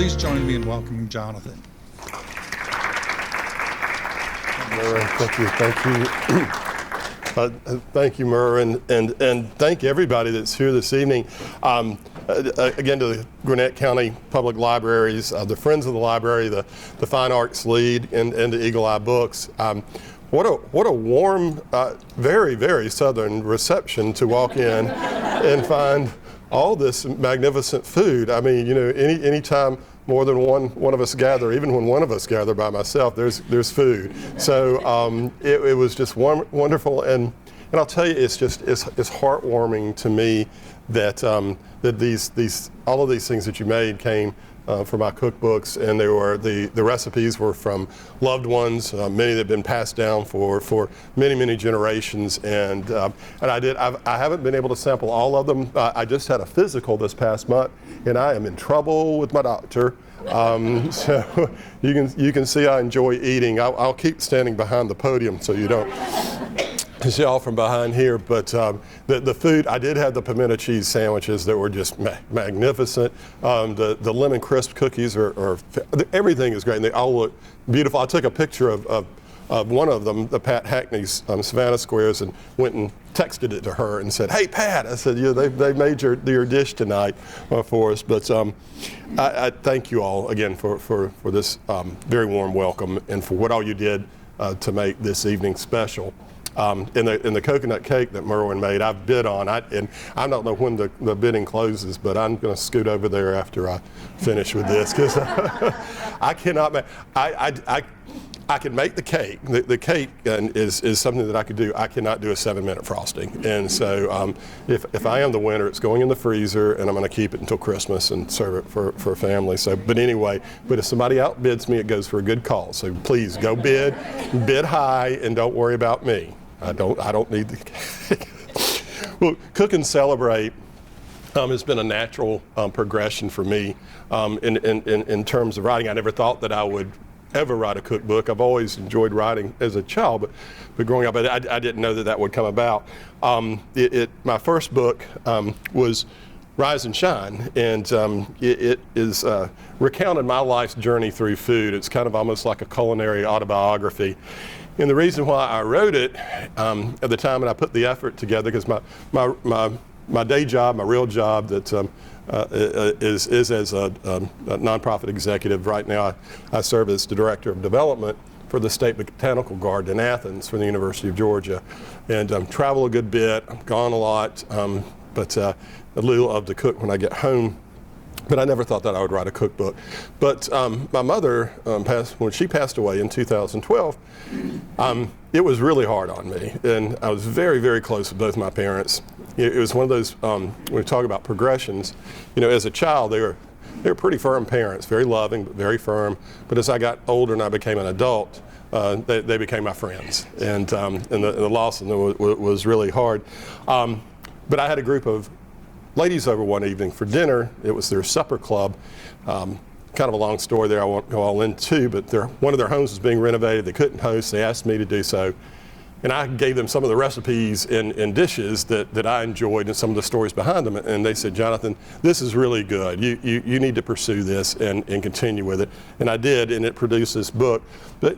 Please join me in welcoming Jonathan. Thank you. Thank you, Murr, and thank everybody that's here this evening. Again, to the Gwinnett County Public Libraries, the Friends of the Library, the Fine Arts Lead, and the Eagle Eye Books. What a warm, very, very Southern reception to walk in and find all this magnificent food. I mean, you know, anytime more than one of us gather, even when one of us gather by myself, there's food. So it was just wonderful, and I'll tell you, it's heartwarming to me that that all of these things that you made came from my cookbooks, and they were the recipes were from loved ones, many that have been passed down for many generations, and I haven't been able to sample all of them. I just had a physical this past month, and I am in trouble with my doctor. So you can see I enjoy eating. I'll keep standing behind the podium so you don't see all from behind here, but the food, I did have the pimento cheese sandwiches that were just magnificent. The lemon crisp cookies everything is great, and they all look beautiful. I took a picture of one of them, the Pat Hackney's Savannah Squares, and went and texted it to her and said, "Hey Pat," I said, "Yeah, they made your dish tonight for us." But I thank you all again for this very warm welcome, and for what all you did to make this evening special. In the coconut cake that Merwin made, I've bid on, and I don't know when the bidding closes, but I'm going to scoot over there after I finish with this, because I cannot make, I can make the cake. The cake is something that I could do. I cannot do a 7-minute frosting, and so if I am the winner, it's going in the freezer, and I'm going to keep it until Christmas and serve it for family. So, but anyway, if somebody outbids me, it goes for a good cause. So please go bid high, and don't worry about me. I don't need the cake. Well, Cook and Celebrate has been a natural progression for me in terms of writing. I never thought that I would ever write a cookbook. I've always enjoyed writing as a child, but growing up, I didn't know that would come about. My first book was Rise and Shine, and it is recounted my life's journey through food. It's kind of almost like a culinary autobiography. And the reason why I wrote it at the time, and I put the effort together, because my day job, my real job, that is as a nonprofit executive right now. I serve as the director of development for the State Botanical Garden in Athens for the University of Georgia, and travel a good bit. I'm gone a lot, but a little of to cook when I get home. But I never thought that I would write a cookbook. But my mother, when she passed away in 2012, it was really hard on me. And I was very, very close with both my parents. It was one of those, when we talk about progressions, you know, as a child, they were pretty firm parents, very loving, but very firm. But as I got older and I became an adult, they became my friends. And the loss of them was really hard. But I had a group of ladies over one evening for dinner. It was their supper club. Kind of a long story there I won't go all into, but one of their homes was being renovated. They couldn't host. They asked me to do so. And I gave them some of the recipes and dishes that I enjoyed and some of the stories behind them. And they said, "Jonathan, this is really good. You need to pursue this and continue with it." And I did, and it produced this book. But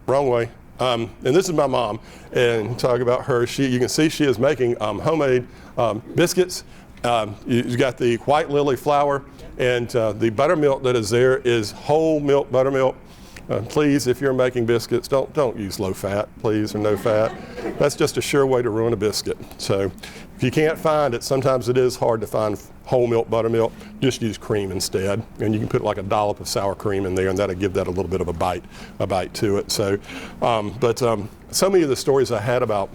wrong way. And this is my mom, and talk about her. You can see she is making homemade biscuits. You got the white lily flour, and the buttermilk that is there is whole milk buttermilk. Please, if you're making biscuits, don't use low fat, please, or no fat. That's just a sure way to ruin a biscuit. So if you can't find it, sometimes it is hard to find whole milk buttermilk. Just use cream instead, and you can put like a dollop of sour cream in there, and that'll give that a little bit of a bite to it. So, so many of the stories I had about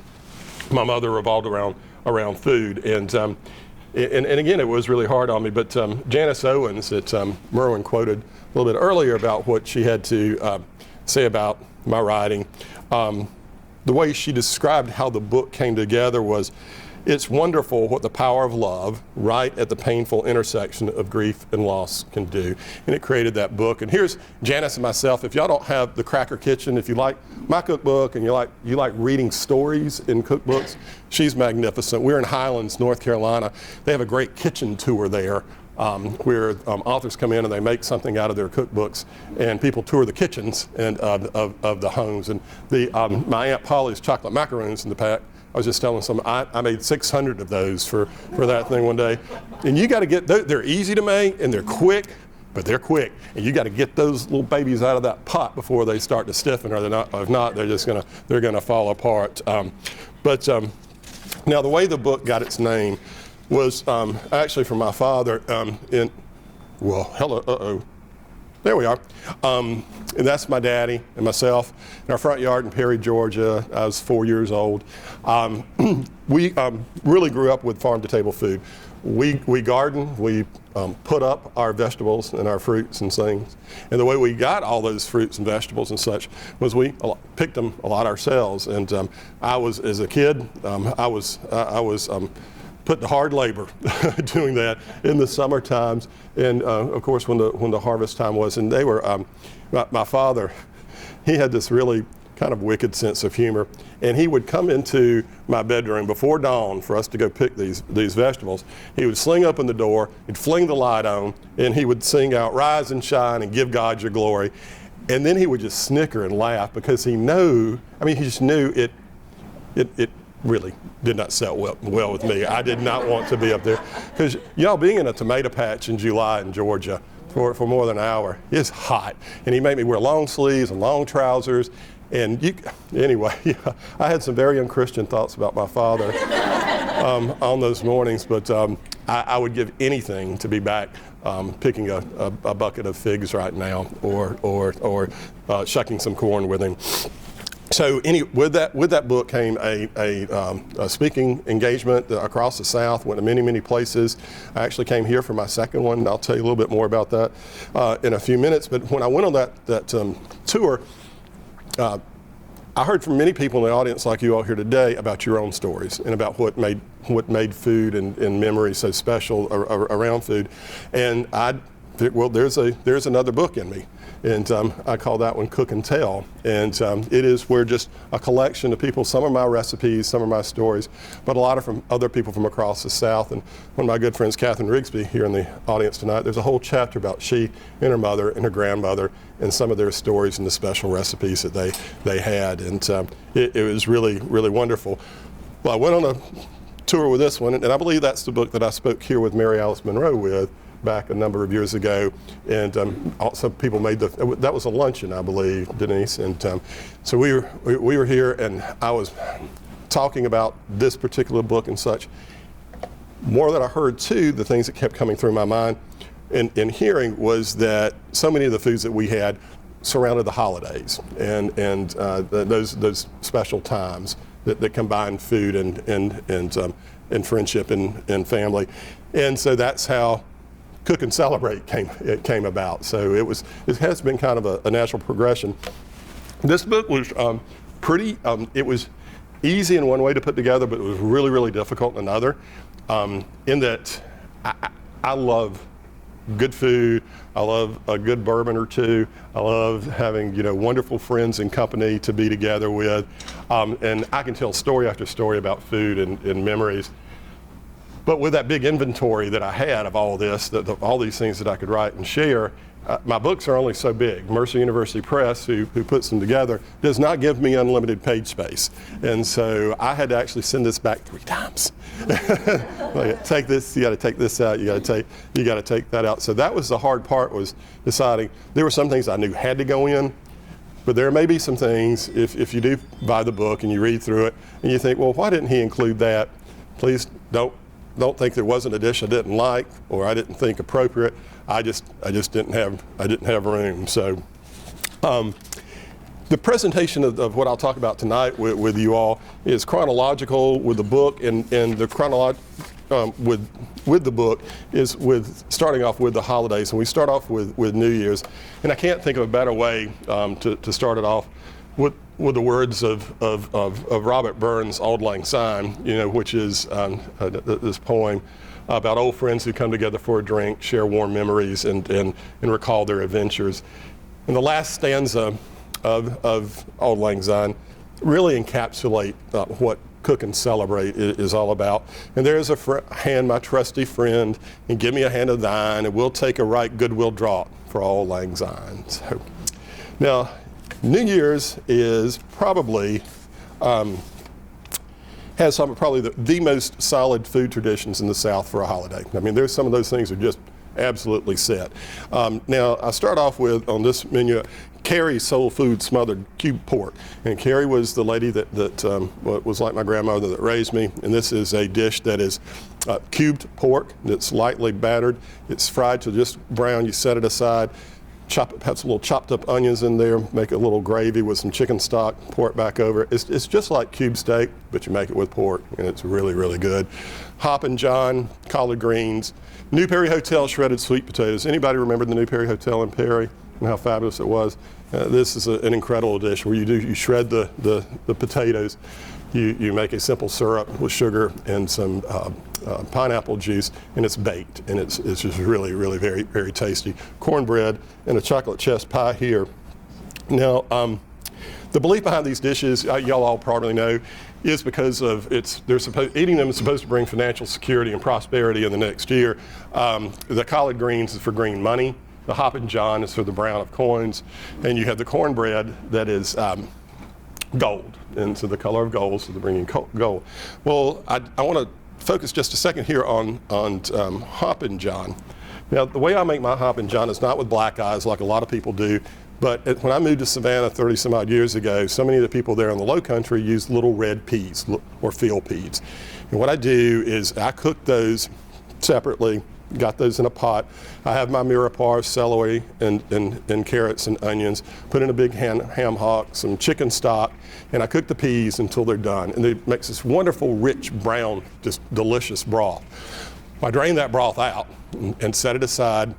my mother revolved around food, and again, it was really hard on me. But Janice Owens, that Merwin quoted a little bit earlier about what she had to say about my writing, the way she described how the book came together was, "It's wonderful what the power of love, right at the painful intersection of grief and loss, can do." And it created that book. And here's Janice and myself. If y'all don't have the Cracker Kitchen, if you like my cookbook and you like reading stories in cookbooks, she's magnificent. We're in Highlands, North Carolina. They have a great kitchen tour there. where authors come in and they make something out of their cookbooks, and people tour the kitchens and of the homes. And my Aunt Polly's chocolate macaroons in the pack, I was just telling someone, I made 600 of those for that thing one day. And you got to get, they're easy to make and they're quick, but they're quick. And you got to get those little babies out of that pot before they start to stiffen, or if not, they're just they're gonna fall apart. Now the way the book got its name was actually from my father there we are. And that's my daddy and myself in our front yard in Perry, Georgia. I was 4 years old. We really grew up with farm-to-table food. We garden, we put up our vegetables and our fruits and things. And the way we got all those fruits and vegetables and such was we picked them a lot ourselves. And I was, as a kid, I was put to hard labor doing that in the summer times, and of course when the harvest time was. And they were, my father, he had this really kind of wicked sense of humor, and he would come into my bedroom before dawn for us to go pick these vegetables. He would sling open the door, he'd fling the light on, and he would sing out, "Rise and shine and give God your glory." And then he would just snicker and laugh because he just knew it really did not set well with me. I did not want to be up there, because being in a tomato patch in July in Georgia for more than an hour is hot. And he made me wear long sleeves and long trousers. And anyway, I had some very unchristian thoughts about my father on those mornings, but I would give anything to be back picking a bucket of figs right now, or shucking some corn with him. So with that book came a speaking engagement across the South, went to many places. I actually came here for my second one, and I'll tell you a little bit more about that in a few minutes. But when I went on that tour, I heard from many people in the audience, like you all here today, about your own stories and about what made food and memories so special around food. And there's another book in me, and I call that one Cook and Tell. And it is where just a collection of people, some of my recipes, some of my stories, but a lot of from other people from across the South. And one of my good friends, Catherine Rigsby, here in the audience tonight, there's a whole chapter about she and her mother and her grandmother and some of their stories and the special recipes that they had. And it was really, really wonderful. Well, I went on a tour with this one, and I believe that's the book that I spoke here with Mary Alice Monroe with back a number of years ago. And also people made that was a luncheon, I believe, Denise. And so we were here, and I was talking about this particular book and such. More that I heard too, the things that kept coming through my mind in hearing was that so many of the foods that we had surrounded the holidays and those special times that combined food and friendship and family. And so that's how Cook and Celebrate came about. So it has been kind of a natural progression. This book was it was easy in one way to put together, but it was really, really difficult in another, in that I love good food. I love a good bourbon or two. I love having wonderful friends and company to be together with, and I can tell story after story about food and memories. But with that big inventory that I had of all this, all these things that I could write and share, my books are only so big. Mercer University Press, who puts them together, does not give me unlimited page space. And so I had to actually send this back 3 times. Like, take this, you got to take this out, you got to take that out. So that was the hard part, was deciding. There were some things I knew had to go in, but there may be some things, if you do buy the book and you read through it and you think, well, why didn't he include that? Please don't think there was an addition I didn't like or I didn't think appropriate. I just didn't have room. So the presentation of what I'll talk about tonight with you all is chronological with the book, and the with the book is starting off with the holidays, and we start off with New Year's. And I can't think of a better way to start it off with the words of Robert Burns' Auld Lang Syne, which is this poem about old friends who come together for a drink, share warm memories, and recall their adventures. And the last stanza of Auld Lang Syne really encapsulate what Cook and Celebrate is all about. And there's a hand, my trusty friend, and give me a hand of thine, and we'll take a right goodwill draught for all lang syne. So, now, New Year's is probably has probably the most solid food traditions in the South for a holiday. I mean, there's some of those things are just absolutely set. Now, I start off with, on this menu, Carrie's Soul Food Smothered Cube Pork. And Carrie was the lady that was like my grandmother that raised me. And this is a dish that is cubed pork that's lightly battered. It's fried to just brown. You set it aside. Have some little chopped up onions in there, make a little gravy with some chicken stock, pour it back over. It's just like cube steak, but you make it with pork, and it's really, really good. Hoppin' John, collard greens, New Perry Hotel shredded sweet potatoes. Anybody remember the New Perry Hotel in Perry and how fabulous it was? This is an incredible dish where you shred the potatoes. You make a simple syrup with sugar and some pineapple juice, and it's baked, and it's just really, really very, very tasty. Cornbread and a chocolate chess pie here. Now, the belief behind these dishes, y'all all probably know, is because of eating them is supposed to bring financial security and prosperity in the next year. The collard greens is for green money. The Hoppin' John is for the brown of coins, and you have the cornbread that is gold, and so the color of gold, so they're bringing gold. Well, I want to focus just a second here on Hoppin' John. Now, the way I make my Hoppin' John is not with black eyes like a lot of people do, but when I moved to Savannah 30 some odd years ago, so many of the people there in the low country use little red peas or field peas. And what I do is I cook those separately, got those in a pot. I have my mirepoix, celery, and carrots and onions, put in a big ham hock, some chicken stock, and I cook the peas until they're done. And it makes this wonderful, rich, brown, just delicious broth. I drain that broth out and set it aside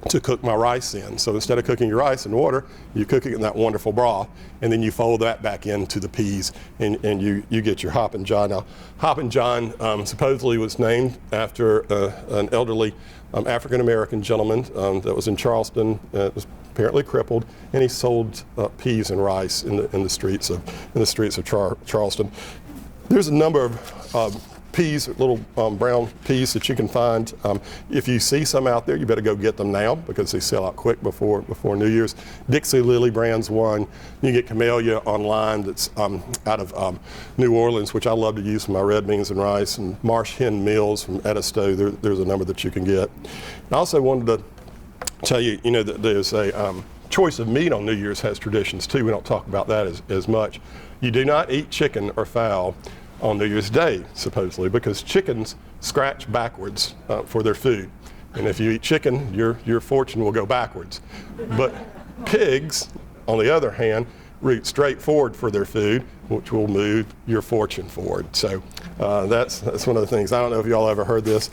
to cook my rice in. So instead of cooking your rice in water, you cook it in that wonderful broth, and then you fold that back into the peas, and you get your Hoppin' John. Now, Hoppin' John supposedly was named after an elderly African-American gentleman that was in Charleston, was apparently crippled, and he sold peas and rice in the streets of Charleston. There's a number of peas, little brown peas that you can find. If you see some out there, you better go get them now because they sell out quick before New Year's. Dixie Lily brand's one. You can get Camellia online that's out of New Orleans, which I love to use for my red beans and rice, and Marsh Hen Mills from Edisto. There's a number that you can get. I also wanted to tell you, that there's a choice of meat on New Year's has traditions too. We don't talk about that as much. You do not eat chicken or fowl on New Year's Day, supposedly, because chickens scratch backwards for their food. And if you eat chicken, your fortune will go backwards. But pigs, on the other hand, root straight forward for their food, which will move your fortune forward. So that's one of the things. I don't know if y'all ever heard this.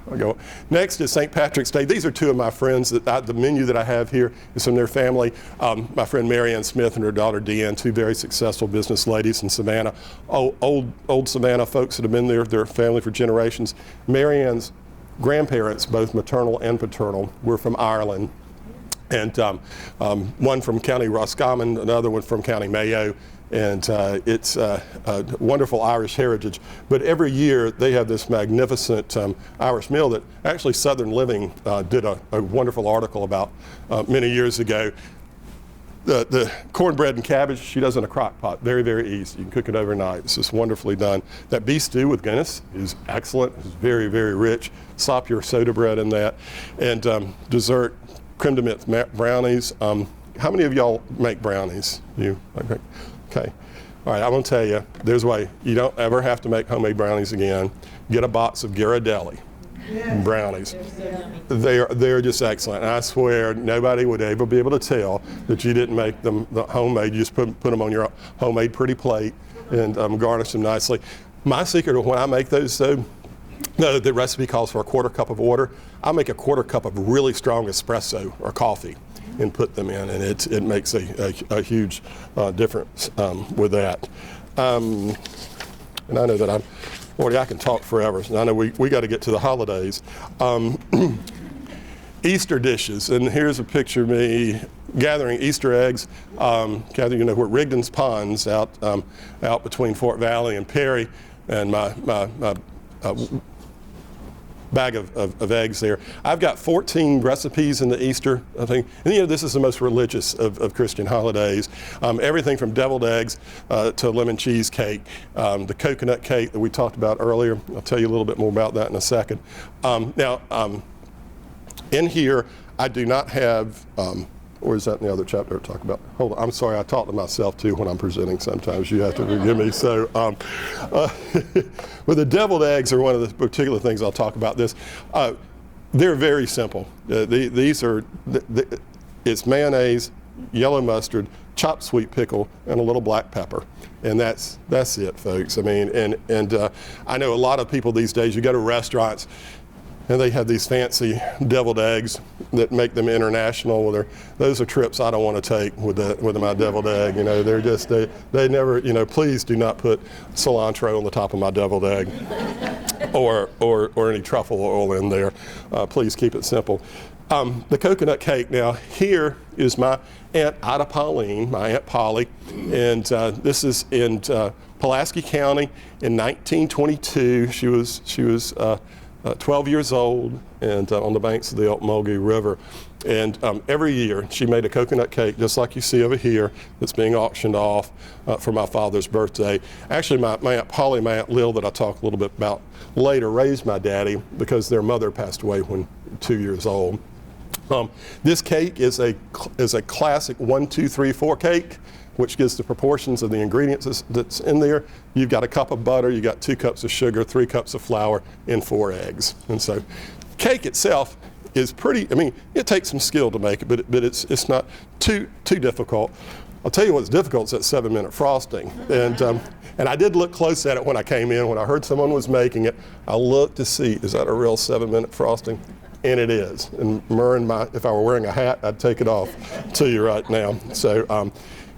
I'll go. Next is St. Patrick's Day. These are two of my friends. The menu that I have here is from their family. My friend Mary Ann Smith and her daughter Deanne, two very successful business ladies in Savannah. Old Savannah folks that have been there, their family for generations. Mary Ann's grandparents, both maternal and paternal, were from Ireland. And one from County Roscommon, another one from County Mayo. And it's a wonderful Irish heritage. But every year they have this magnificent Irish meal that actually Southern Living did a wonderful article about many years ago. The cornbread and cabbage, she does in a crock pot. Very, very easy. You can cook it overnight. It's just wonderfully done. That beef stew with Guinness is excellent. It's very, very rich. Slop your soda bread in that. And dessert, creme de menthe brownies. How many of y'all make brownies? You? Okay. All right, I'm going to tell you, there's a way. You don't ever have to make homemade brownies again. Get a box of Ghirardelli brownies. They're just excellent. And I swear nobody would ever be able to tell that you didn't make them homemade. You just put them on your homemade pretty plate and garnish them nicely. My secret of when I make those, though, the recipe calls for a quarter cup of water. I make a quarter cup of really strong espresso or coffee and put them in, and it makes a huge difference with that. And I know that I can talk forever, and I know we got to get to the holidays. Easter dishes, and here's a picture of me gathering Easter eggs. Kathy, you know, we're at Rigdon's Ponds out between Fort Valley and Perry, and my bag of eggs there. I've got 14 recipes in the Easter thing. And you know, this is the most religious of Christian holidays. Everything from deviled eggs to lemon cheesecake, the coconut cake that we talked about earlier. I'll tell you a little bit more about that in a second. Now, in here, I do not have, or is that in the other chapter I talk about? Hold on, I'm sorry, I talk to myself too when I'm presenting sometimes. You have to forgive me. So, well, the deviled eggs are one of the particular things I'll talk about this. They're very simple. These are, it's mayonnaise, yellow mustard, chopped sweet pickle, and a little black pepper. And that's it, folks. I mean, and I know a lot of people these days, you go to restaurants, and they have these fancy deviled eggs that make them international. Well, those are trips I don't want to take with my deviled egg. You know, they're just, they never, you know, please do not put cilantro on the top of my deviled egg or any truffle oil in there. Please keep it simple. The coconut cake, now here is my Aunt Ida Pauline, my Aunt Polly, and this is in Pulaski County in 1922. She was 12 years old and on the banks of the Ocmulgee River. And every year she made a coconut cake just like you see over here that's being auctioned off for my father's birthday. Actually, my Aunt Polly, my Aunt Lil that I talk a little bit about later, raised my daddy because their mother passed away when 2 years old. This cake is a classic 1, 2, 3, 4 cake, which gives the proportions of the ingredients that's in there. You've got a cup of butter, you got 2 cups of sugar, 3 cups of flour, and 4 eggs. And so cake itself is pretty, I mean, it takes some skill to make it, but it's not too difficult. I'll tell you what's difficult is that 7-minute frosting. And I did look close at it when I came in. When I heard someone was making it, I looked to see, is that a real 7-minute frosting? And it is. And if I were wearing a hat, I'd take it off to you right now. So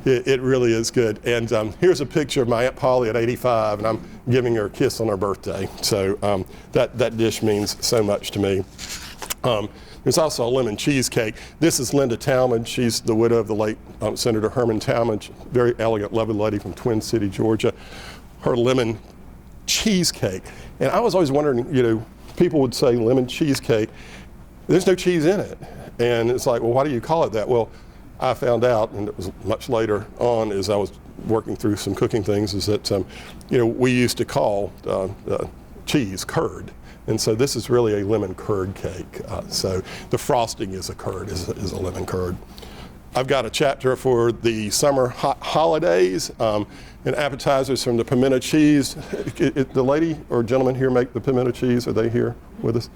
it really is good. And here's a picture of my Aunt Polly at 85, and I'm giving her a kiss on her birthday. So that dish means so much to me. There's also a lemon cheesecake. This is Linda Talmadge. She's the widow of the late Senator Herman Talmadge, very elegant, lovely lady from Twin City, Georgia. Her lemon cheesecake. And I was always wondering, you know, people would say lemon cheesecake. There's no cheese in it. And it's like, well, why do you call it that? Well, I found out, and it was much later on as I was working through some cooking things, is that, you know, we used to call cheese curd. And so this is really a lemon curd cake. So the frosting is a curd, is a lemon curd. I've got a chapter for the summer holidays and appetizers from the pimento cheese. The lady or gentleman here make the pimento cheese. Are they here with us?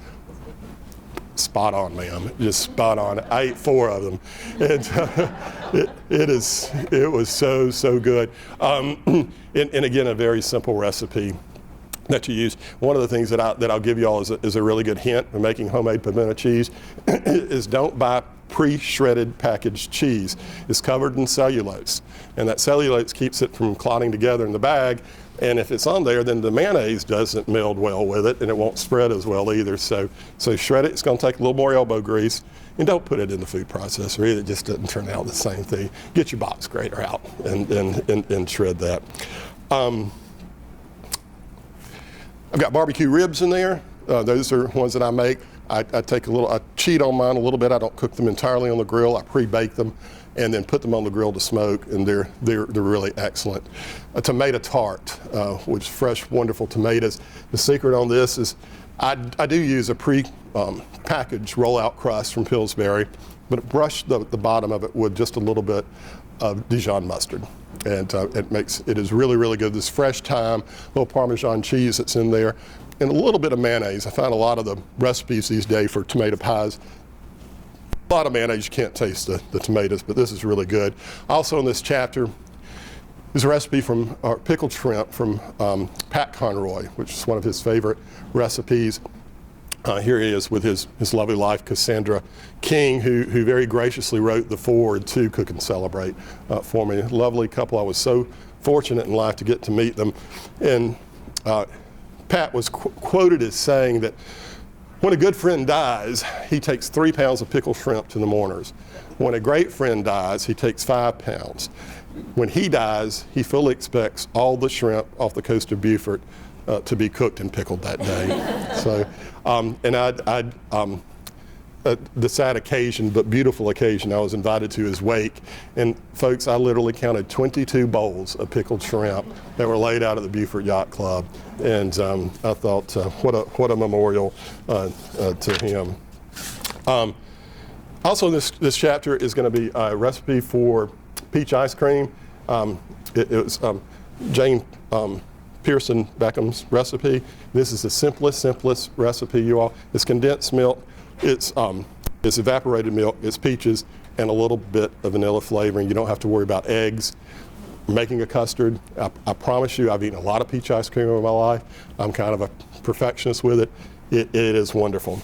Spot on, ma'am. Just spot on. I ate 4 of them, and it was so good. And again, a very simple recipe that you use. One of the things that I'll give you all is a really good hint in making homemade pimento cheese is don't buy pre-shredded packaged cheese. It's covered in cellulose, and that cellulose keeps it from clotting together in the bag. And if it's on there, then the mayonnaise doesn't meld well with it, and it won't spread as well either. So shred it. It's going to take a little more elbow grease, and don't put it in the food processor either. It just doesn't turn out the same thing. Get your box grater out and shred that. I've got barbecue ribs in there. Those are ones that I make. I cheat on mine a little bit. I don't cook them entirely on the grill. I pre-bake them and then put them on the grill to smoke, and they're really excellent. A tomato tart, which is fresh, wonderful tomatoes. The secret on this is I do use a pre-packaged roll-out crust from Pillsbury, but brush the bottom of it with just a little bit of Dijon mustard. And it is really, really good. This fresh thyme, little Parmesan cheese that's in there, and a little bit of mayonnaise. I find a lot of the recipes these days for tomato pies, a lot of mayonnaise, you can't taste the tomatoes, but this is really good. Also in this chapter is a recipe from pickled shrimp from Pat Conroy, which is one of his favorite recipes. Here he is with his lovely wife, Cassandra King, who very graciously wrote the foreword to Cook and Celebrate for me. Lovely couple. I was so fortunate in life to get to meet them. And Pat was quoted as saying that When a good friend dies, he takes 3 pounds of pickled shrimp to the mourners. When a great friend dies, he takes 5 pounds. When he dies, he fully expects all the shrimp off the coast of Beaufort to be cooked and pickled that day. So, the sad occasion, but beautiful occasion, I was invited to his wake. And folks, I literally counted 22 bowls of pickled shrimp that were laid out at the Beaufort Yacht Club. And I thought, what a memorial to him. Also, this chapter is going to be a recipe for peach ice cream. It was Jane Pearson Beckham's recipe. This is the simplest recipe, you all. It's condensed milk. It's evaporated milk, it's peaches, and a little bit of vanilla flavoring. You don't have to worry about eggs. Making a custard, I promise you, I've eaten a lot of peach ice cream over my life. I'm kind of a perfectionist with it. It is wonderful.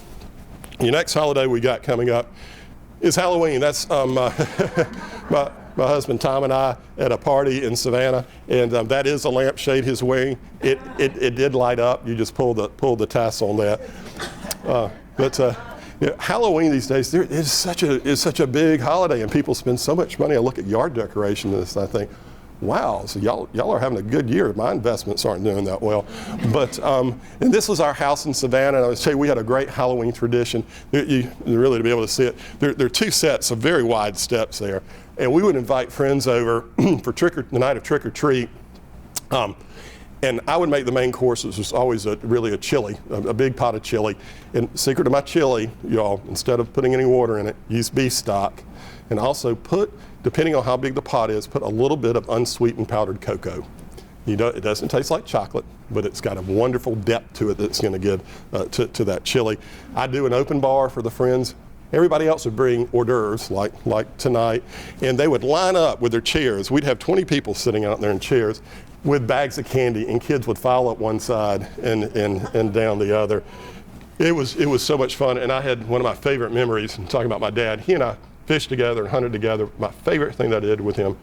Your next holiday we got coming up is Halloween. That's my husband Tom and I at a party in Savannah, and that is a lampshade he's wearing. It did light up. You just pull the tassel on that. Halloween these days is such a big holiday, and people spend so much money. I look at yard decoration and I think, wow, so y'all are having a good year. My investments aren't doing that well. But and this was our house in Savannah, and I would say we had a great Halloween tradition. You really to be able to see it, there are 2 sets of very wide steps there, and we would invite friends over for the night of trick or treat. And I would make the main course, which was always really a chili, a big pot of chili. And secret to my chili, y'all, instead of putting any water in it, use beef stock. And also put, depending on how big the pot is, put a little bit of unsweetened powdered cocoa. It doesn't taste like chocolate, but it's got a wonderful depth to it that's going to give to that chili. I do an open bar for the friends. Everybody else would bring hors d'oeuvres like tonight, and they would line up with their chairs. We'd have 20 people sitting out there in chairs with bags of candy, and kids would file up one side and down the other. It was so much fun, and I had one of my favorite memories. I'm talking about my dad. He and I fished together and hunted together. My favorite thing that I did with him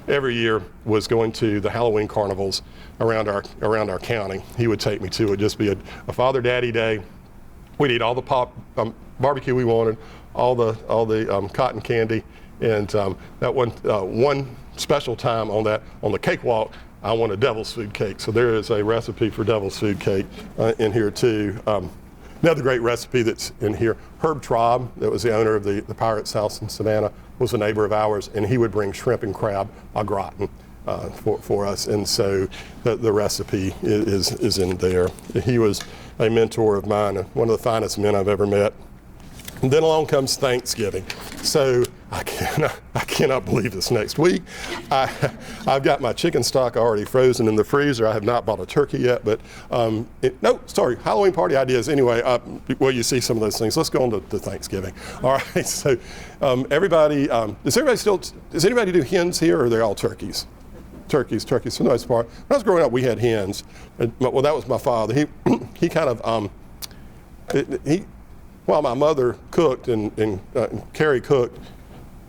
every year was going to the Halloween carnivals around our county. He would take me to it. It'd just be a father-daddy day. We'd eat all the barbecue we wanted, all the cotton candy, and that one special time on the cakewalk, I want a devil's food cake. So there is a recipe for devil's food cake in here too. Another great recipe that's in here, Herb Traub, that was the owner of the Pirates House in Savannah, was a neighbor of ours, and he would bring shrimp and crab au gratin for us. And so the recipe is in there. He was a mentor of mine, one of the finest men I've ever met. And then along comes Thanksgiving. So I cannot believe this next week. I've got my chicken stock already frozen in the freezer. I have not bought a turkey yet, but Halloween party ideas. Anyway, you see some of those things. Let's go on to Thanksgiving. All right, so everybody, does anybody do hens here, or are they all turkeys? Turkeys for the most part. When I was growing up, we had hens. Well, that was my father. He kind of, while my mother cooked and Carrie cooked,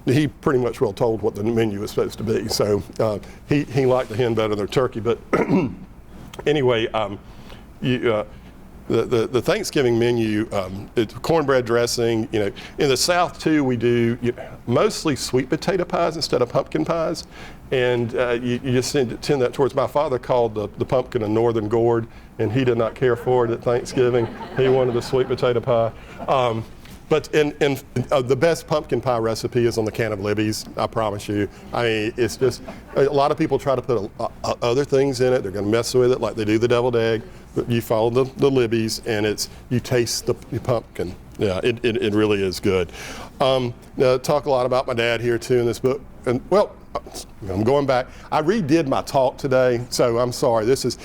he pretty much well told what the menu was supposed to be. So he liked the hen better than the turkey. But anyway, the Thanksgiving menu, it's cornbread dressing. In the South too, we do mostly sweet potato pies instead of pumpkin pies, and you just tend that towards. My father called the pumpkin a northern gourd, and he did not care for it at Thanksgiving. He wanted the sweet potato pie. But the best pumpkin pie recipe is on the can of Libby's, I promise you. I mean, it's just, a lot of people try to put other things in it. They're going to mess with it like they do the deviled egg. But you follow the Libby's, and you taste the pumpkin. Yeah, it really is good. Talk a lot about my dad here too in this book. And well, I'm going back. I redid my talk today, so I'm sorry. The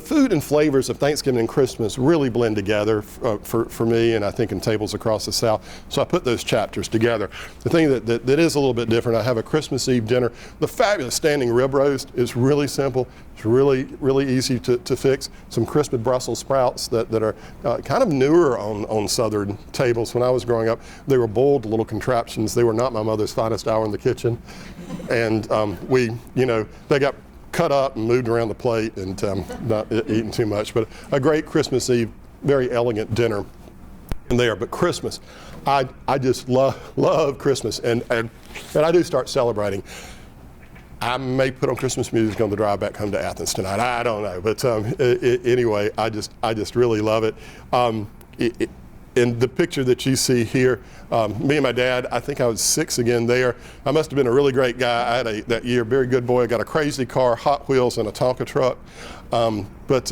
food and flavors of Thanksgiving and Christmas really blend together for me, and I think in tables across the South. So I put those chapters together. The thing that is a little bit different, I have a Christmas Eve dinner. The fabulous standing rib roast is really simple. It's really, really easy to fix. Some crisped Brussels sprouts that are kind of newer on Southern tables. When I was growing up, they were boiled little contraptions. They were not my mother's finest hour in the kitchen. And they got cut up and moved around the plate and not eaten too much. But a great Christmas Eve very elegant dinner in there. But Christmas, I just love Christmas, and I do start celebrating. I may put on Christmas music on the drive back home to Athens tonight. I don't know, but anyway, I just really love it. In the picture that you see here, me and my dad, I think I was 6 again there. I must have been a really great guy. I had that year, very good boy. I got a crazy car, Hot Wheels, and a Tonka truck. But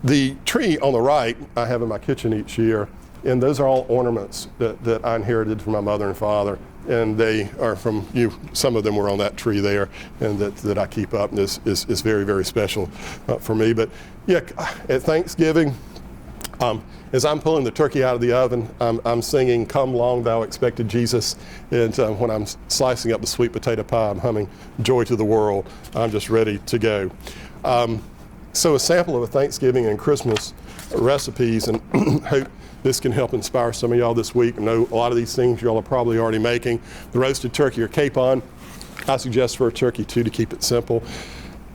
the tree on the right, I have in my kitchen each year, and those are all ornaments that I inherited from my mother and father. And they are from you. Some of them were on that tree there, and that I keep up, and is very, very special for me. But yeah, at Thanksgiving, as I'm pulling the turkey out of the oven, I'm singing "Come Long Thou Expected Jesus," and when I'm slicing up the sweet potato pie, I'm humming "Joy to the World." I'm just ready to go. So a sample of a Thanksgiving and Christmas recipes, and hope this can help inspire some of y'all this week. I know a lot of these things y'all are probably already making. The roasted turkey or capon, I suggest for a turkey too, to keep it simple.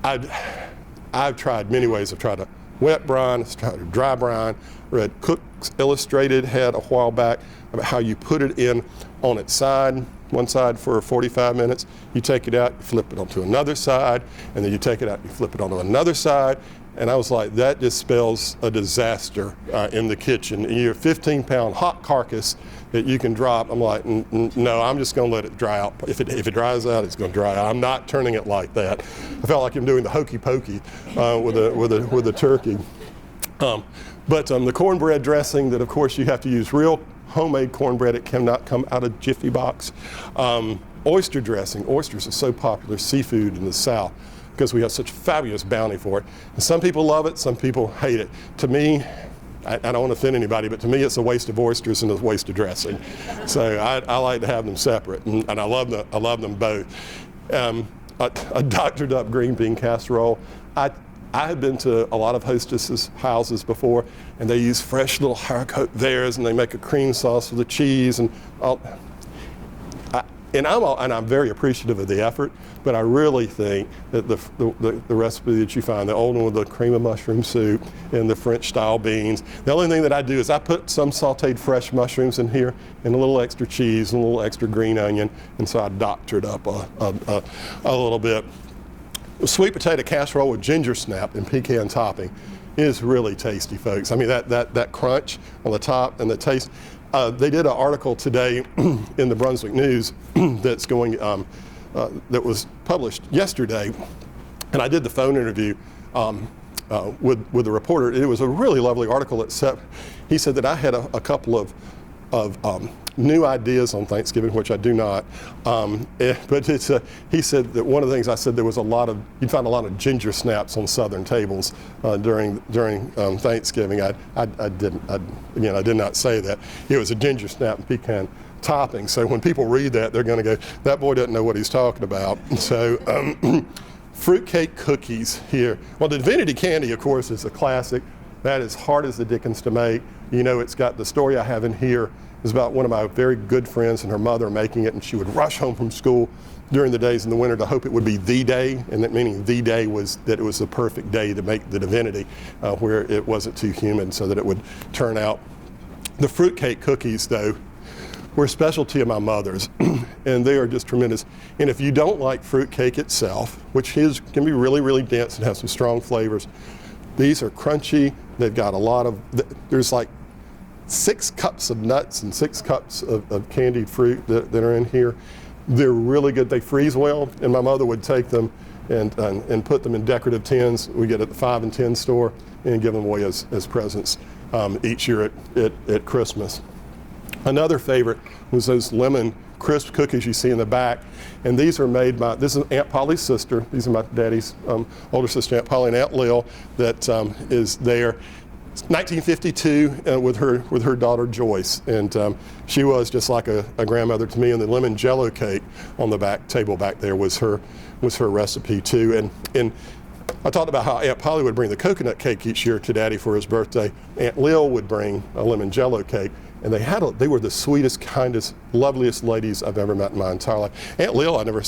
I've tried many ways. I've tried a wet brine, I've tried a dry brine. Read Cook's Illustrated had a while back about how you put it in on its side, one side for 45 minutes. You take it out, you flip it onto another side, and then you take it out, you flip it onto another side. And I was like, that just spells a disaster in the kitchen. Your 15-pound hot carcass that you can drop, I'm like, no, I'm just going to let it dry out. If it dries out, it's going to dry out. I'm not turning it like that. I felt like I'm doing the hokey pokey with a turkey. But the cornbread dressing, that of course you have to use real homemade cornbread. It cannot come out of Jiffy Box. Oyster dressing. Oysters are so popular seafood in the South, because we have such fabulous bounty for it. And some people love it, some people hate it. To me, I don't want to offend anybody, but to me it's a waste of oysters and a waste of dressing. So I like to have them separate, and I love them both. A doctored up green bean casserole. I have been to a lot of hostesses' houses before, and they use fresh little haricot theirs, and they make a cream sauce with the cheese, and I'm very appreciative of the effort, but I really think that the recipe that you find, the old one with the cream of mushroom soup and the French style beans, the only thing that I do is I put some sauteed fresh mushrooms in here and a little extra cheese and a little extra green onion, and so I doctor it up a little bit. Sweet potato casserole with ginger snap and pecan topping is really tasty, folks. I mean, that crunch on the top and the taste. They did an article today in the Brunswick News that's going, that was published yesterday, and I did the phone interview with the reporter. It was a really lovely article, except he said that I had a couple of new ideas on Thanksgiving, which I do not. But he said that one of the things I said, there was you'd find a lot of ginger snaps on Southern tables during Thanksgiving. I did not say that. It was a ginger snap and pecan topping. So when people read that, they're going to go, that boy doesn't know what he's talking about. So fruitcake cookies here. Well, the Divinity candy, of course, is a classic. That is hard as the dickens to make. You know, it's got the story I have in here is about one of my very good friends and her mother making it, and she would rush home from school during the days in the winter to hope it would be the day, and that meaning the day was that it was the perfect day to make the Divinity, where it wasn't too humid so that it would turn out. The fruitcake cookies, though, were a specialty of my mother's, and they are just tremendous. And if you don't like fruitcake itself, which can be really, really dense and have some strong flavors, these are crunchy. They've got there's like 6 cups of nuts and 6 cups of candied fruit that are in here. They're really good. They freeze well, and my mother would take them and put them in decorative tins. We get at the 5 and 10 store and give them away as presents each year at Christmas. Another favorite was those lemon crisp cookies you see in the back, and these are made by, this is Aunt Polly's sister. These are my daddy's older sister, Aunt Polly, and Aunt Lil, that is there. 1952 with her daughter Joyce, and she was just like a grandmother to me. And the lemon jello cake on the back table back there was her recipe too. And I talked about how Aunt Polly would bring the coconut cake each year to Daddy for his birthday. Aunt Lil would bring a lemon jello cake, and they were the sweetest, kindest, loveliest ladies I've ever met in my entire life. Aunt Lil I never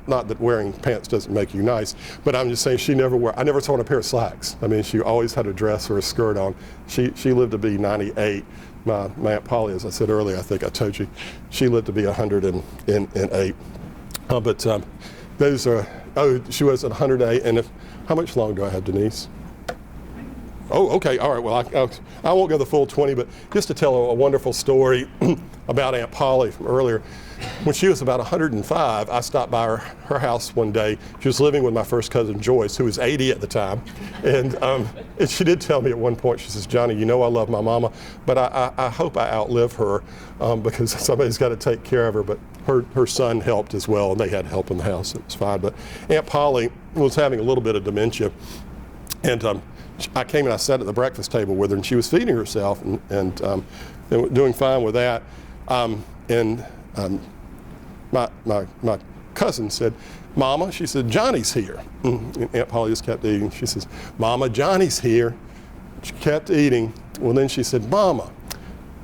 Not that wearing pants doesn't make you nice, but I'm just saying I never saw her in a pair of slacks. I mean, she always had a dress or a skirt on. She lived to be 98. My Aunt Polly, as I said earlier, I think I told you, she lived to be 108. Those are, she was at 108, and how much long do I have, Denise? Oh, okay, all right, well, I won't go the full 20, but just to tell a wonderful story about Aunt Polly from earlier. When she was about 105, I stopped by her house one day. She was living with my first cousin, Joyce, who was 80 at the time. And she did tell me at one point, she says, Johnny, you know I love my mama, but I hope I outlive her because somebody's got to take care of her. But her son helped as well, and they had help in the house. It was fine. But Aunt Polly was having a little bit of dementia. And I came and I sat at the breakfast table with her, and she was feeding herself and doing fine with that. My cousin said, Mama, she said, Johnny's here. And Aunt Polly just kept eating. She says, Mama, Johnny's here. She kept eating. Well, then she said, Mama,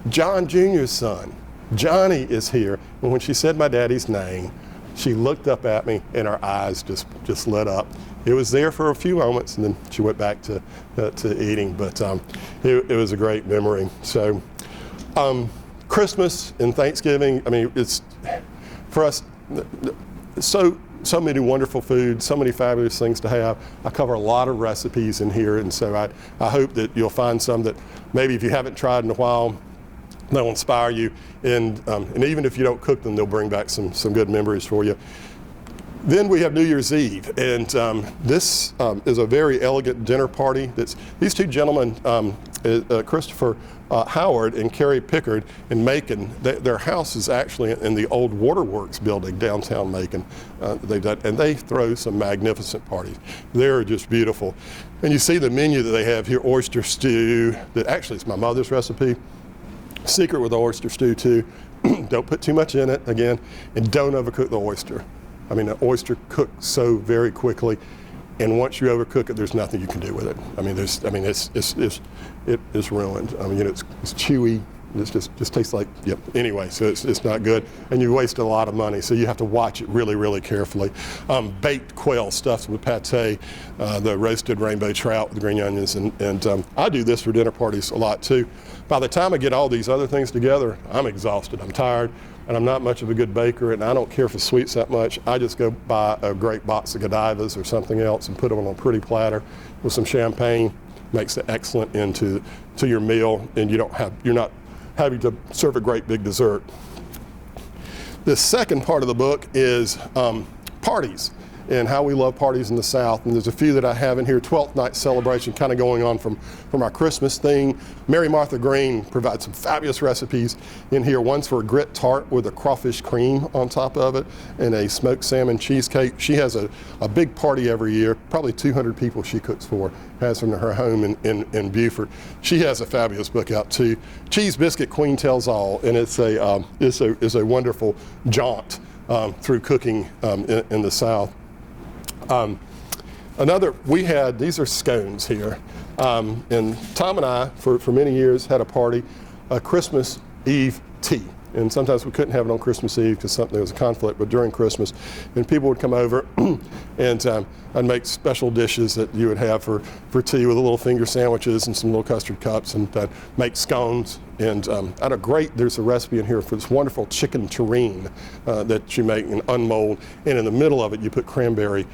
John Jr.'s son, Johnny is here. And when she said my daddy's name, she looked up at me and her eyes just lit up. It was there for a few moments, and then she went back to eating. But it was a great memory. So Christmas and Thanksgiving, I mean, it's for us so many wonderful foods, so many fabulous things to have. I cover a lot of recipes in here, and so I hope that you'll find some that maybe if you haven't tried in a while, they'll inspire you, and even if you don't cook them, they'll bring back some good memories for you. Then we have New Year's Eve, and this is a very elegant dinner party. These two gentlemen, Christopher Howard and Carrie Pickard in Macon, their house is actually in the old Waterworks building downtown Macon. And they throw some magnificent parties. They're just beautiful. And you see the menu that they have here, oyster stew, that actually is my mother's recipe. Secret with the oyster stew too, don't put too much in it again, and don't overcook the oyster. I mean, the oyster cooks so very quickly, and once you overcook it, there's nothing you can do with it. I mean, it's ruined. I mean, it's chewy. It just tastes like, yep. Anyway, so it's not good, and you waste a lot of money. So you have to watch it really, really carefully. Baked quail stuffed with pate, the roasted rainbow trout with green onions, and I do this for dinner parties a lot too. By the time I get all these other things together, I'm exhausted. I'm tired. And I'm not much of a good baker, and I don't care for sweets that much. I just go buy a great box of Godivas or something else and put them on a pretty platter with some champagne. Makes it excellent into your meal, and you're not having to serve a great big dessert. The second part of the book is parties and how we love parties in the South. And there's a few that I have in here. 12th night celebration kind of going on from our Christmas thing. Mary Martha Green provides some fabulous recipes in here. One's for a grit tart with a crawfish cream on top of it and a smoked salmon cheesecake. She has a big party every year, probably 200 people she cooks for, has from her home in Beaufort. She has a fabulous book out too. Cheese Biscuit Queen Tells All, and it's a wonderful jaunt through cooking in the South. These are scones here, and Tom and I, for many years, had a party, a Christmas Eve tea. And sometimes we couldn't have it on Christmas Eve because there was a conflict, but during Christmas, and people would come over and I'd make special dishes that you would have for tea with little finger sandwiches and some little custard cups, and I'd make scones. And there's a recipe in here for this wonderful chicken terrine that you make and unmold, and in the middle of it you put cranberry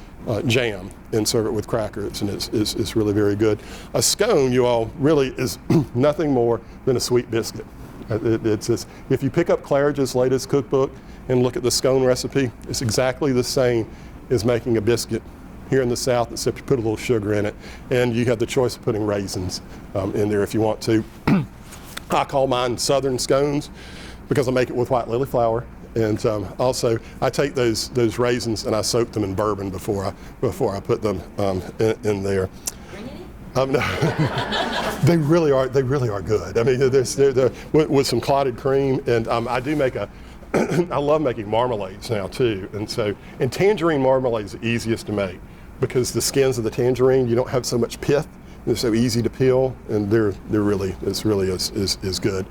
jam and serve it with crackers, and it's really very good. A scone, you all, really is nothing more than a sweet biscuit. If you pick up Claridge's latest cookbook and look at the scone recipe, it's exactly the same as making a biscuit here in the South, except you put a little sugar in it, and you have the choice of putting raisins in there if you want to. I call mine Southern scones because I make it with white lily flour, and also I take those raisins and I soak them in bourbon before I put them in there. No. They really are good. I mean, they're with some clotted cream, and I do make I love making marmalades now too, and tangerine marmalade is the easiest to make because the skins of the tangerine, you don't have so much pith. They're so easy to peel, and it's really good.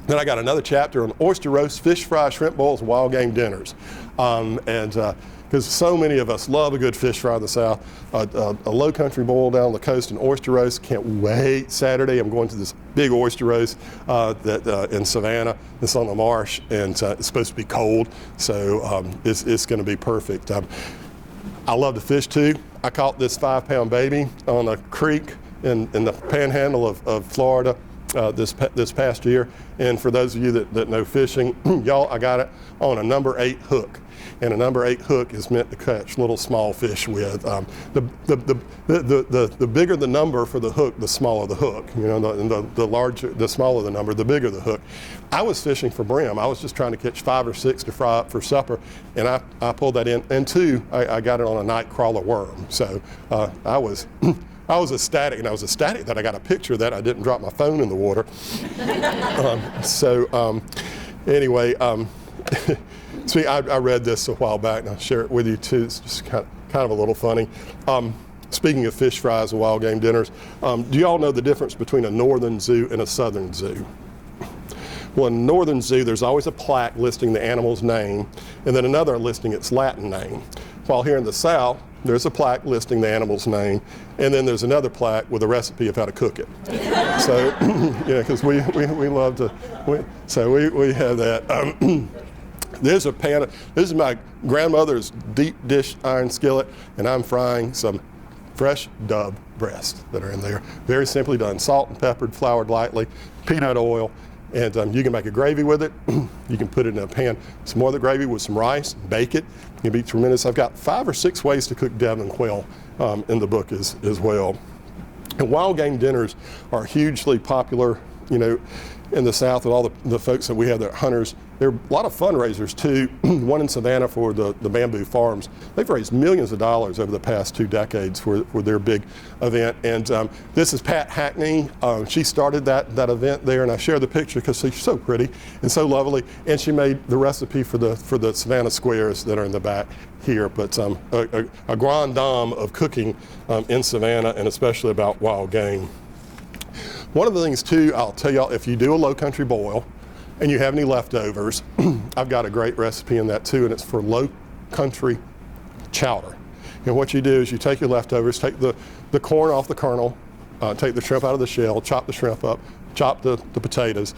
Then I got another chapter on oyster roast, fish fry, shrimp bowls, and wild game dinners. Because so many of us love a good fish fry in the South, a low country boil down the coast, and oyster roast. Can't wait. Saturday I'm going to this big oyster roast in Savannah. It's on the marsh, and it's supposed to be cold, so it's going to be perfect. I love to fish too. I caught this 5-pound baby on a creek in the panhandle of Florida this past year. And for those of you that know fishing, y'all, I got it on a number 8 hook. And a number 8 hook is meant to catch little small fish with. The bigger the number for the hook, the smaller the hook. You know, the smaller the number, the bigger the hook. I was fishing for brim. I was just trying to catch 5 or 6 to fry up for supper, and I pulled that in. And 2, I got it on a night crawler worm. So I was ecstatic, and I was ecstatic that I got a picture of that. I didn't drop my phone in the water. Anyway. See, I read this a while back, and I'll share it with you too. It's just kind of a little funny. Speaking of fish fries and wild game dinners, do you all know the difference between a northern zoo and a southern zoo? Well, in a northern zoo, there's always a plaque listing the animal's name, and then another listing its Latin name. While here in the South, there's a plaque listing the animal's name, and then there's another plaque with a recipe of how to cook it. So, yeah, because we love to, we have that. There's a pan. This is my grandmother's deep dish iron skillet, and I'm frying some fresh dove breasts that are in there. Very simply done, salt and peppered, floured lightly, peanut oil, and you can make a gravy with it. You can put it in a pan, some more of the gravy with some rice, bake it. It'll be tremendous. I've got 5 or 6 ways to cook Devon quail in the book as well. And wild game dinners are hugely popular, you know, in the South with all the folks that we have that are hunters. There are a lot of fundraisers too. One in Savannah for the bamboo farms. They've raised millions of dollars over the past 2 decades for their big event. And this is Pat Hackney. She started that event there, and I share the picture because she's so pretty and so lovely. And she made the recipe for the Savannah squares that are in the back here. But a grande dame of cooking in Savannah, and especially about wild game. One of the things too, I'll tell y'all, if you do a low country boil and you have any leftovers, I've got a great recipe in that too, and it's for low country chowder. And what you do is you take your leftovers, take the corn off the kernel, take the shrimp out of the shell, chop the shrimp up, chop the potatoes,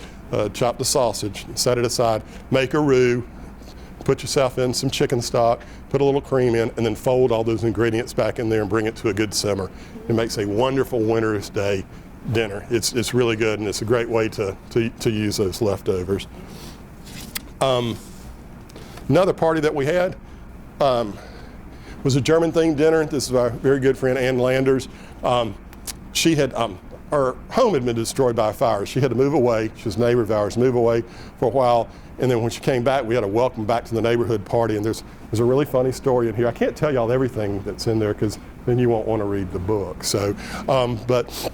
chop the sausage, set it aside, make a roux, put yourself in some chicken stock, put a little cream in, and then fold all those ingredients back in there and bring it to a good simmer. It makes a wonderful winter's day dinner. It's really good, and it's a great way to use those leftovers. Another party that we had was a German themed dinner. This is our very good friend Ann Landers. She had her home had been destroyed by a fire. She had to move away. She was a neighbor of ours. Move away for a while, and then when she came back, we had a welcome back to the neighborhood party. And there's a really funny story in here. I can't tell y'all everything that's in there because then you won't want to read the book. So, but.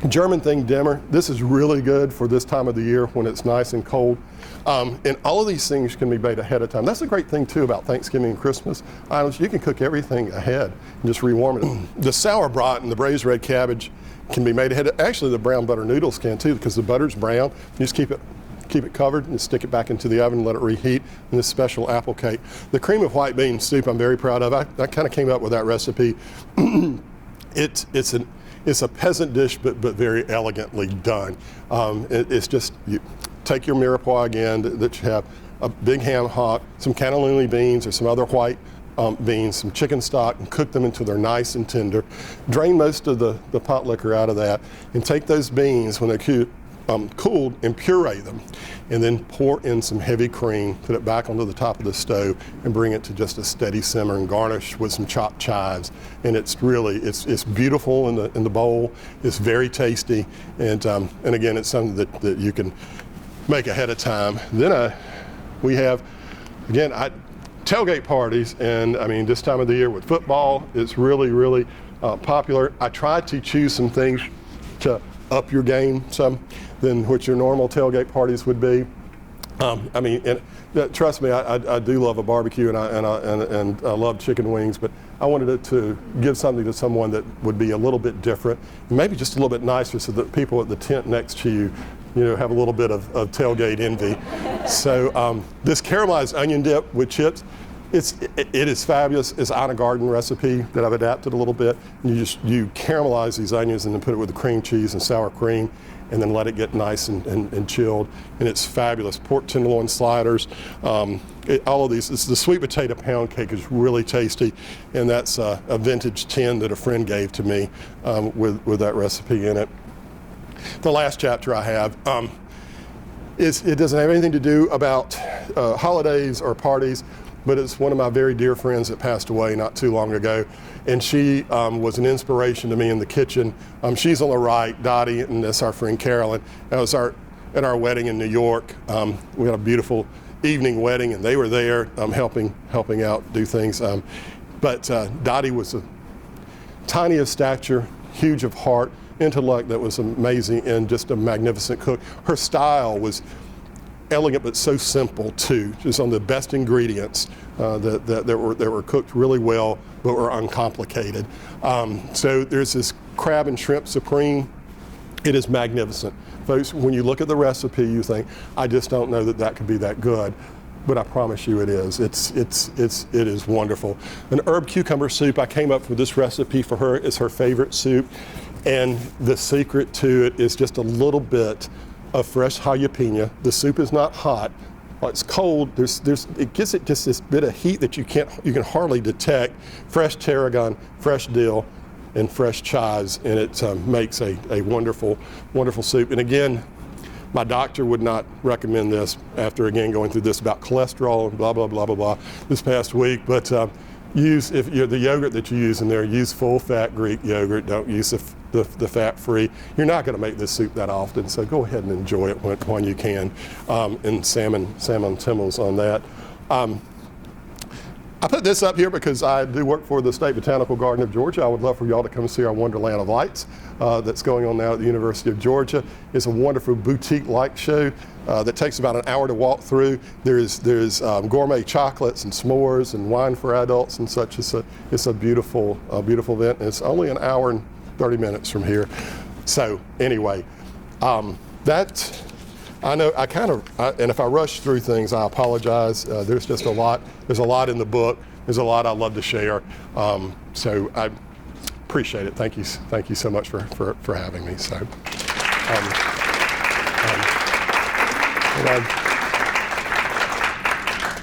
German themed dinner. This is really good for this time of the year when it's nice and cold. And all of these things can be made ahead of time. That's the great thing too about Thanksgiving and Christmas items. You can cook everything ahead and just rewarm it. The sauerbraten and the braised red cabbage can be made ahead. Actually, the brown butter noodles can too, because the butter's brown. You just keep it covered and stick it back into the oven and let it reheat. And this special apple cake. The cream of white bean soup I'm very proud of. I kind of came up with that recipe. It's a peasant dish, but very elegantly done. It's just, you take your mirepoix again that you have, a big ham hock, some cannellini beans or some other white beans, some chicken stock, and cook them until they're nice and tender. Drain most of the pot liquor out of that, and take those beans when they're cooled and puree them, and then pour in some heavy cream, put it back onto the top of the stove, and bring it to just a steady simmer, and garnish with some chopped chives. And it's really, it's beautiful in the bowl. It's very tasty, and again, it's something that you can make ahead of time. Then we have, again, tailgate parties, and I mean, this time of the year with football, it's really popular. I tried to choose some things to up your game some than what your normal tailgate parties would be. I mean, trust me, I do love a barbecue, and I love chicken wings, but I wanted to give something to someone that would be a little bit different, maybe just a little bit nicer, so that people at the tent next to you have a little bit of tailgate envy. So this caramelized onion dip with chips, it is fabulous. It's on a garden recipe that I've adapted a little bit. You caramelize these onions and then put it with the cream cheese and sour cream, and then let it get nice and chilled, and it's fabulous. Pork tenderloin sliders, all of these. The sweet potato pound cake is really tasty, and that's a vintage tin that a friend gave to me with that recipe in it. The last chapter I have, it doesn't have anything to do about holidays or parties, but it's one of my very dear friends that passed away not too long ago. And she was an inspiration to me in the kitchen. She's on the right, Dottie, and that's our friend Carolyn. That was at our wedding in New York. We had a beautiful evening wedding, and they were there helping out do things. But Dottie was tiny of stature, huge of heart, intellect that was amazing, and just a magnificent cook. Her style was elegant but so simple too, just on the best ingredients that were cooked really well but were uncomplicated. So there's this crab and shrimp supreme. It is magnificent. Folks, when you look at the recipe, you think, I just don't know that could be that good, but I promise you it is. It is wonderful. An herb cucumber soup, I came up with this recipe for her. It's her favorite soup, and the secret to it is just a little bit of fresh jalapeno. The soup is not hot. While it's cold, it gives it just this bit of heat that you can hardly detect. Fresh tarragon, fresh dill, and fresh chives, and it makes a wonderful, wonderful soup. And again, my doctor would not recommend this after again going through this about cholesterol and blah blah blah blah blah this past week. But if you're the yogurt that you use in there, use full fat Greek yogurt. Don't use the fat-free. You're not going to make this soup that often, so go ahead and enjoy it when you can. And salmon timmels on that. I put this up here because I do work for the State Botanical Garden of Georgia. I would love for y'all to come see our Wonderland of Lights that's going on now at the University of Georgia. It's a wonderful boutique light show that takes about an hour to walk through. There's gourmet chocolates and s'mores and wine for adults and such. It's a beautiful event, and it's only an hour and 30 minutes from here. So anyway, I know and if I rush through things, I apologize. There's just a lot. There's a lot in the book. There's a lot I love to share. So I appreciate it. Thank you so much for having me. So,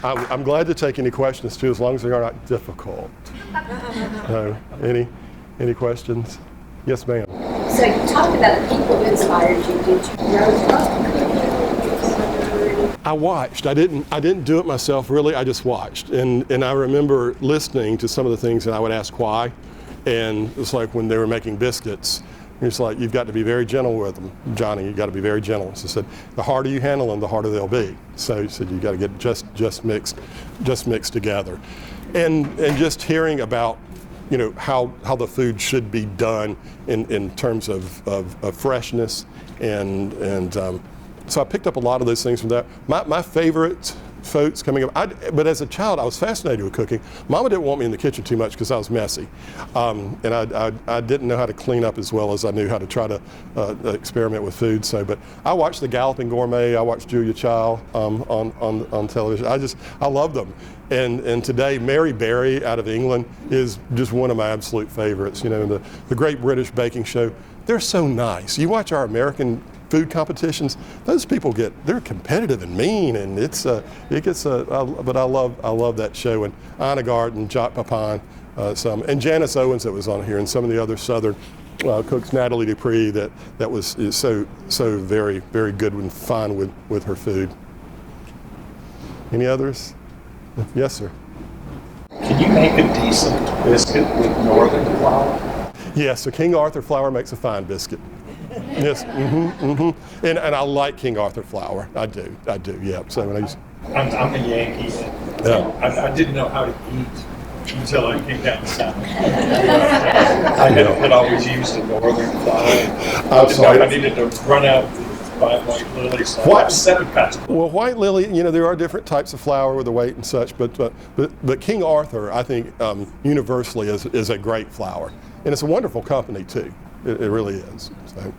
I'm glad to take any questions too, as long as they are not difficult. Any questions? Yes, ma'am. So you talked about the people who inspired you. Did you grow up? I watched. I didn't do it myself, really. I just watched. And I remember listening to some of the things, and I would ask why. And it's like when they were making biscuits, it's like, you've got to be very gentle with them, Johnny. You've got to be very gentle. So I said, the harder you handle them, the harder they'll be. So he said, you've got to get just mixed together. And just hearing about, how the food should be done in terms of freshness and so I picked up a lot of those things from that. My favorite folks coming up, but as a child, I was fascinated with cooking. Mama didn't want me in the kitchen too much because I was messy. And I didn't know how to clean up as well as I knew how to try to experiment with food. But I watched The Galloping Gourmet. I watched Julia Child on television. I love them. And today, Mary Berry out of England is just one of my absolute favorites. The Great British Baking Show. They're so nice. You watch our American food competitions, those people they're competitive and mean, and but I love that show. And Anna Gard and Jacques Papin, and Janice Owens that was on here, and some of the other Southern cooks, Natalie Dupree, that is so very, very good and fine with her food. Any others? Yes, sir. Can you make a decent biscuit with northern flour? Yes, so King Arthur flour makes a fine biscuit. Yes, And I like King Arthur flour. I do. Yeah. So when I'm a Yankee. I didn't know how to eat until I came down south. I had always used a northern flour. I needed to run out and buy white lily. So I have 7 packs. Well, white lily, there are different types of flour with the weight and such, but King Arthur, I think, universally is a great flour, and it's a wonderful company too. It really is. So.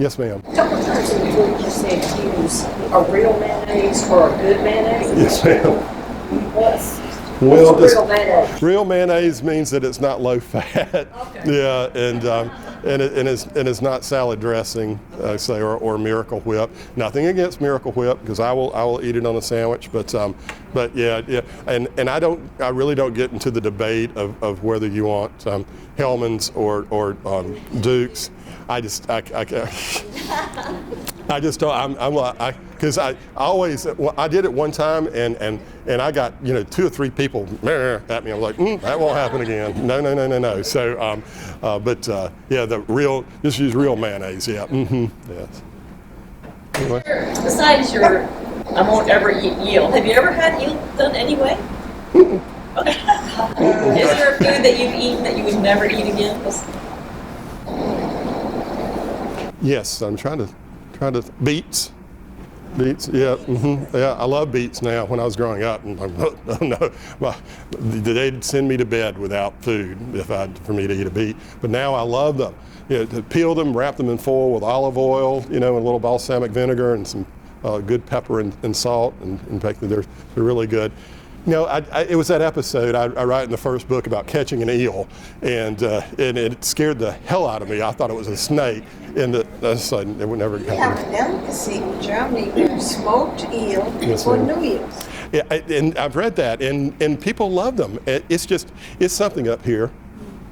Yes, ma'am. A couple of times in the book you said use a real mayonnaise or a good mayonnaise. Yes, ma'am. What's Well, what's a real mayonnaise? real mayonnaise means that it's not low fat. Okay. Yeah, and it's not salad dressing, say, or Miracle Whip. Nothing against Miracle Whip, because I will eat it on a sandwich. But yeah, and I really don't get into the debate of whether you want Hellman's or Duke's. I just don't. Because I always, well, I did it one time and I got 2 or 3 people at me. I'm like, that won't happen again. No. So, yeah, just use real mayonnaise. Yeah. Yes. Anyway. Besides your, I won't ever eat eel. Have you ever had eel done anyway? Okay. Is there a food that you've eaten that you would never eat again? Yes, I'm trying to beets. Beets, yeah, yeah. I love beets now. When I was growing up, and oh no, they'd send me to bed without food for me to eat a beet. But now I love them. To peel them, wrap them in foil with olive oil, and a little balsamic vinegar and some good pepper and salt, and in fact, they're really good. It was that episode I write in the first book about catching an eel, and it scared the hell out of me. I thought it was a snake, and it would never We have a delicacy in Germany where smoked eel Yes, for ma'am. New Year's. Yeah, and I've read that, and people love them. It's something up here.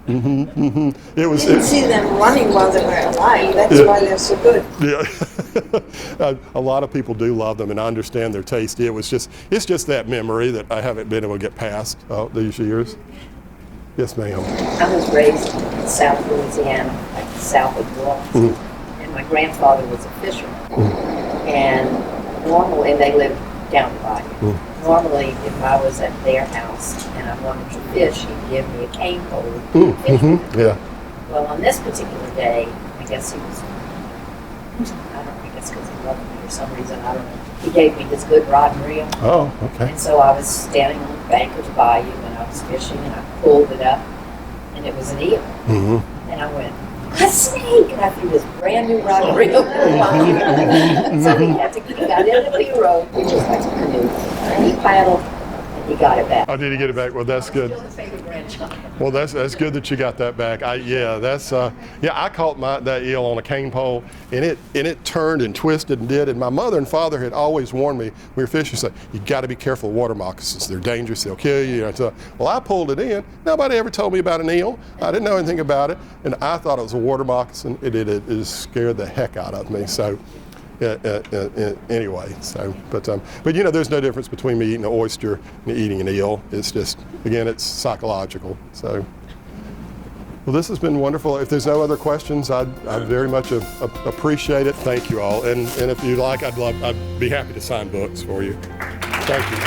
It was. Didn't see them running while they were alive. That's why they're so good. Yeah, a lot of people do love them, and I understand their taste. It's just that memory that I haven't been able to get past these years. Yes, ma'am. I was raised in South Louisiana, like south of New Orleans, and my grandfather was a fisherman. And normally, and they lived down the bayou. Normally, if I was at their house and I wanted to fish, he'd give me a cane pole to fish with. Yeah. Well, on this particular day, I guess he was, I guess because he loved me or some reason, I don't know. He gave me this good rod and reel. Oh, okay. And so I was standing on the bank of the bayou and I was fishing and I pulled it up and it was an eel. And I went, a snake! And I threw this brand new rod and reel. So he got in the bureau, which is like a canoe, and he paddled and he got it back. Oh, did you get it back? Well, that's good. Still the favorite grandchild. Well, that's good that you got that back. I caught that eel on a cane pole, and it turned and twisted and did. And my mother and father had always warned me, we were fishing, said, you got to be careful of water moccasins. They're dangerous. They'll kill you. So, well, I pulled it in. Nobody ever told me about an eel. I didn't know anything about it, and I thought it was a water moccasin. It scared the heck out of me. So. Anyway, but there's no difference between me eating an oyster and eating an eel. It's just, again, it's psychological. So, well, this has been wonderful. If there's no other questions, I very much appreciate it. Thank you all. And if you like, I'd be happy to sign books for you. Thank you.